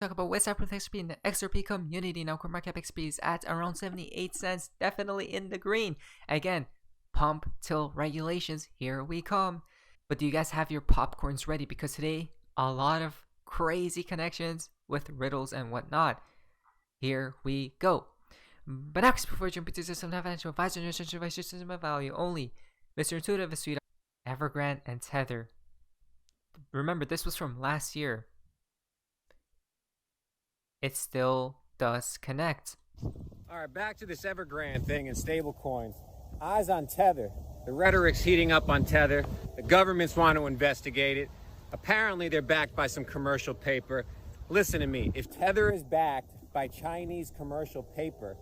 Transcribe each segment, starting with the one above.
Talk about what's up with XRP in the XRP community. Now CoinMarketCap XP is at around 78 cents, definitely in the green. Again, pump till regulations, here we come. But do you guys have your popcorns ready? Because today, a lot of crazy connections with riddles and whatnot. Here we go. But now, before jumping into some financial advice, no essential advice, just system of value only. Mr. Intuitive is sweet. Evergrande and Tether. Remember, this was from last year. It still does connect. All right, back to this Evergrande thing and stable coins. Eyes on Tether. The rhetoric's heating up on Tether. The governments want to investigate it. Apparently, they're backed by some commercial paper. Listen to me. If Tether is backed by Chinese commercial paper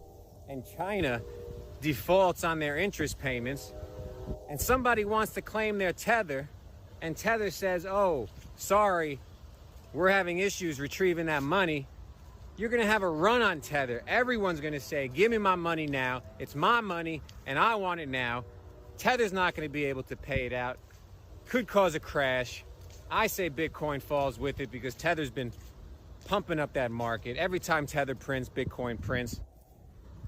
and China defaults on their interest payments and somebody wants to claim their Tether and Tether says, oh, sorry, we're having issues retrieving that money, you're going to have a run on Tether. Everyone's going to say, give me my money now. It's my money, and I want it now. Tether's not going to be able to pay it out. Could cause a crash. I say Bitcoin falls with it because Tether's been pumping up that market. Every time Tether prints, Bitcoin prints.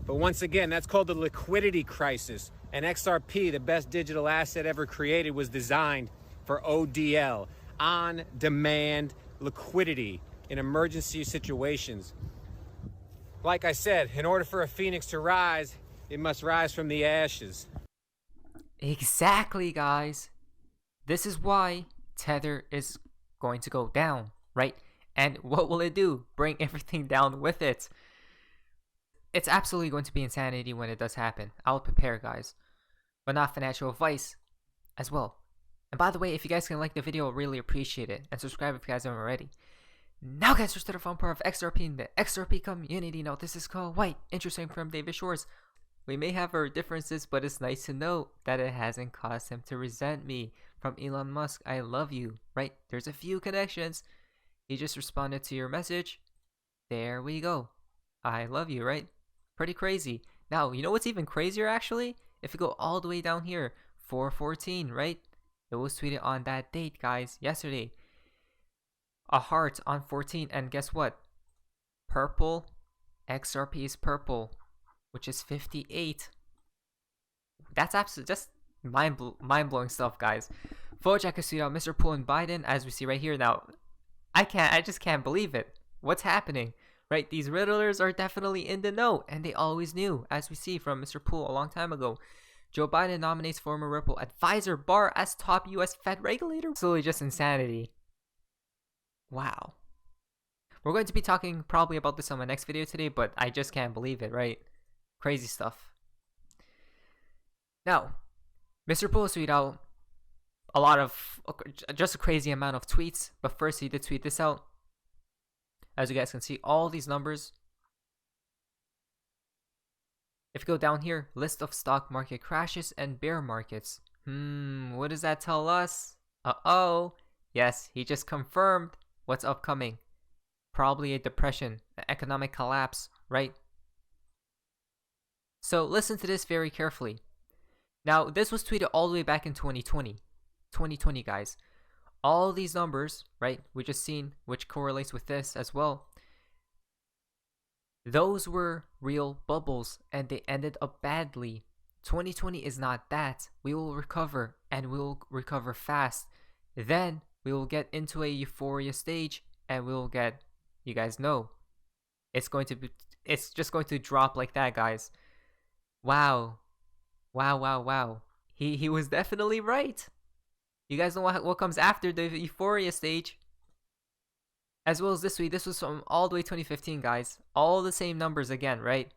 But once again, that's called the liquidity crisis. And XRP, the best digital asset ever created, was designed for ODL, on-demand liquidity in emergency situations. Like I said, in order for a phoenix to rise, it must rise from the ashes. Exactly, guys. This is why Tether is going to go down, right? And what will it do? Bring everything down with it. It's absolutely going to be insanity when it does happen. I'll prepare, guys. But not financial advice as well. And by the way, if you guys can like the video, I'll really appreciate it. And subscribe if you guys haven't already. Now guys, we're to the fun part of XRP in the XRP community. Now this is called White. Interesting from David Shores. We may have our differences, but it's nice to know that it hasn't caused him to resent me. From Elon Musk, I love you. Right? There's a few connections. He just responded to your message. There we go. I love you, right? Pretty crazy. Now, you know what's even crazier actually? If you go all the way down here, 414, right? It was tweeted on that date, guys, yesterday. A heart on 14, and guess what? Purple. XRP is purple, which is 58. That's absolutely just mind-blowing stuff, guys. Bojack is sweet out. Mr. Poole and Biden, as we see right here. Now, I just can't believe it. What's happening? Right? These riddlers are definitely in the know, and they always knew, as we see from Mr. Poole a long time ago. Joe Biden nominates former Ripple advisor Barr as top US Fed regulator. Absolutely just insanity. Wow. We're going to be talking probably about this on my next video today, but I just can't believe it, right? Crazy stuff. Now, Mr. Poole tweeted out a lot of, just a crazy amount of tweets, but first he did tweet this out. As you guys can see, all these numbers. If you go down here, list of stock market crashes and bear markets. What does that tell us? Uh-oh. Yes, he just confirmed what's upcoming. Probably a depression, an economic collapse, right? So listen to this very carefully. Now, this was tweeted all the way back in 2020. 2020, guys. All these numbers, right, we just seen, which correlates with this as well. Those were real bubbles, and they ended up badly. 2020 is not that. We will recover, and we will recover fast. Then we will get into a euphoria stage, and we will get, you guys know, it's just going to drop like that, guys. Wow. Wow. He was definitely right. You guys know what comes after the euphoria stage. As well as this week, this was from all the way 2015, guys. All the same numbers again, right?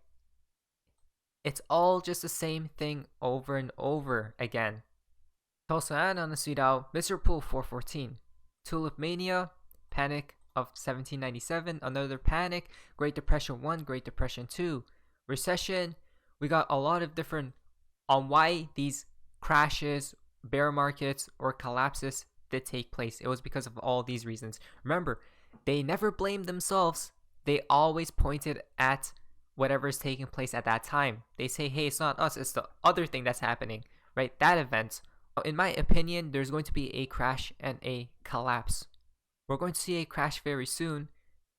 It's all just the same thing over and over again. Also, and on the tweet out, Mr. Poole 414. Tulip Mania, Panic of 1797, another panic, Great Depression 1, Great Depression 2, recession. We got a lot of different on why these crashes, bear markets, or collapses did take place. It was because of all these reasons. Remember, they never blamed themselves. They always pointed at whatever is taking place at that time. They say, hey, it's not us, it's the other thing that's happening, right? That event. In my opinion, there's going to be a crash and a collapse. We're going to see a crash very soon,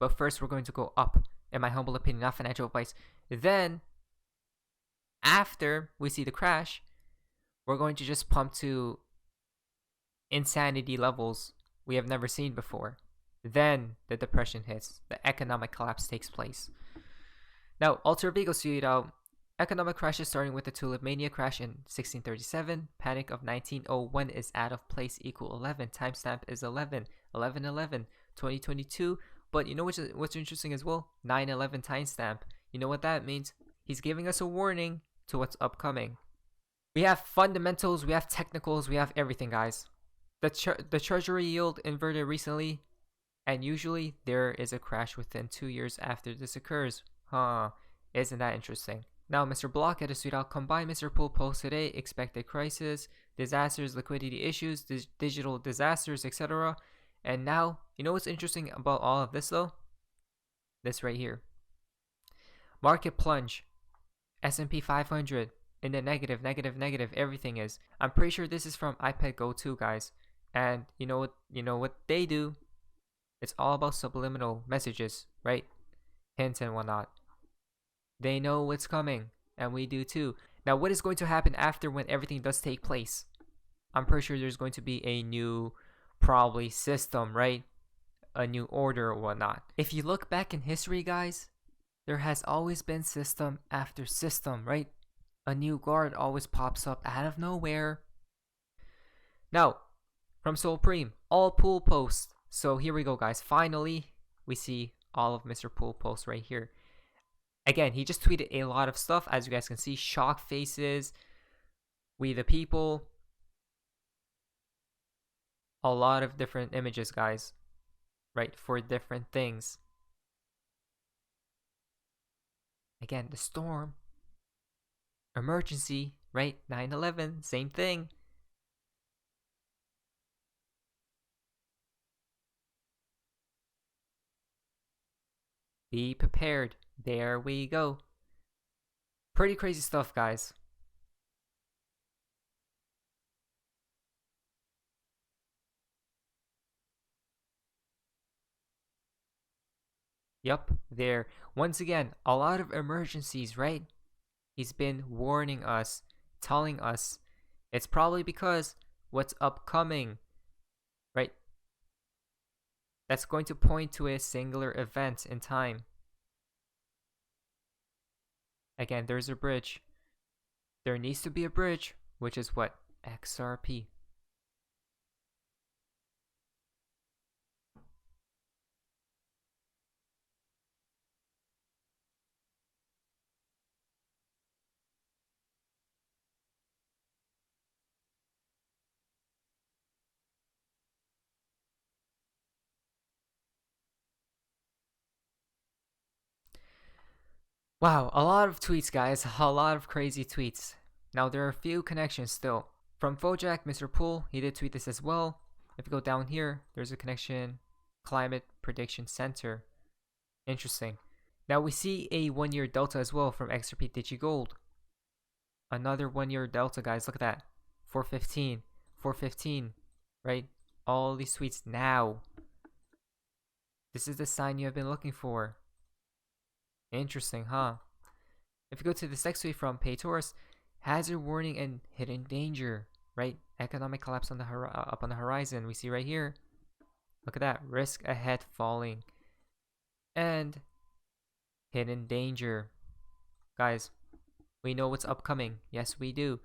But first, we're going to go up, in my humble opinion, not financial advice. Then, after we see the crash, we're going to just pump to insanity levels we have never seen before. Then the depression hits, the economic collapse takes place. Now, Alter Vigo sued out economic crashes starting with the Tulip Mania crash in 1637. Panic of 1901 is out of place equal 11. Timestamp is 11, 11, 11, 2022. But you know what's interesting as well? 9/11 timestamp. You know what that means? He's giving us a warning to what's upcoming. We have fundamentals, we have technicals, we have everything, guys. The treasury yield inverted recently, and usually there is a crash within 2 years after this occurs. Isn't that interesting? Now, Mr. Block had a tweet out, combine Mr. Pool post today, expected crisis, disasters, liquidity issues, digital disasters, etc. And now, you know what's interesting about all of this though? This right here. Market plunge. S&P 500 in the negative, negative, negative. Everything is. I'm pretty sure this is from iPad Go 2, guys. And you know what they do? It's all about subliminal messages, right? Hints and whatnot. They know what's coming, and we do too. Now, what is going to happen after when everything does take place? I'm pretty sure there's going to be a new, probably, system, right? A new order or whatnot. If you look back in history, guys, there has always been system after system, right? A new guard always pops up out of nowhere. Now, from Supreme, all pool posts. So here we go, guys. Finally, we see all of Mr. Pool posts right here. Again, he just tweeted a lot of stuff. As you guys can see, shock faces, we the people. A lot of different images, guys, right, for different things. Again, the storm, emergency, right, 9/11, same thing. Be prepared. There we go. Pretty crazy stuff, guys. Yup, there. Once again, a lot of emergencies, right? He's been warning us, telling us. It's probably because what's upcoming, right? That's going to point to a singular event in time. Again, there's a bridge. There needs to be a bridge, which is what? XRP. Wow, a lot of tweets, guys. A lot of crazy tweets. Now, there are a few connections still. From Fojack, Mr. Pool, he did tweet this as well. If you go down here, there's a connection. Climate Prediction Center. Interesting. Now, we see a 1-year delta as well from XRP DigiGold. Another 1-year delta, guys. Look at that. 415. 415. Right? All these tweets now. This is the sign you have been looking for. Interesting, huh? If you go to this next tweet from PayTaurus, hazard warning and hidden danger, right? Economic collapse on the up on the horizon. We see right here. Look at that. Risk ahead falling. And hidden danger. Guys, we know what's upcoming. Yes, we do.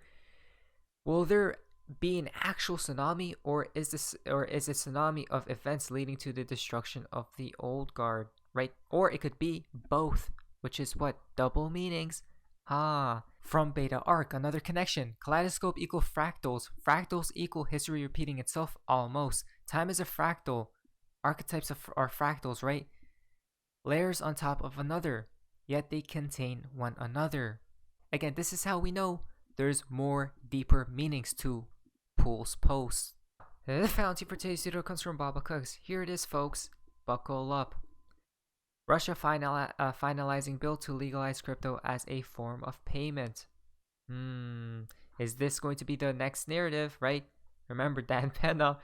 Will there be an actual tsunami, or is it a tsunami of events leading to the destruction of the old guard? Right? Or it could be both, which is what? Double meanings. From Beta Arc, another connection. Kaleidoscope equal fractals. Fractals equal history repeating itself almost. Time is a fractal. Archetypes are fractals, right? Layers on top of another, yet they contain one another. Again, this is how we know there's more deeper meanings to Pool's posts. The fountain for today's video comes from Baba Cooks. Here it is, folks. Buckle up. Russia finalizing bill to legalize crypto as a form of payment. Is this going to be the next narrative, right? Remember Dan Penna.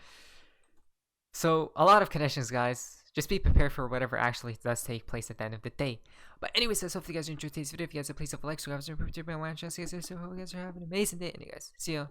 So, a lot of connections, guys. just be prepared for whatever actually does take place at the end of the day. But anyways, guys, hopefully you guys enjoyed today's video. If you guys please leave a like, subscribe, and subscribe to my channel. So you guys have an amazing day, and you guys see ya.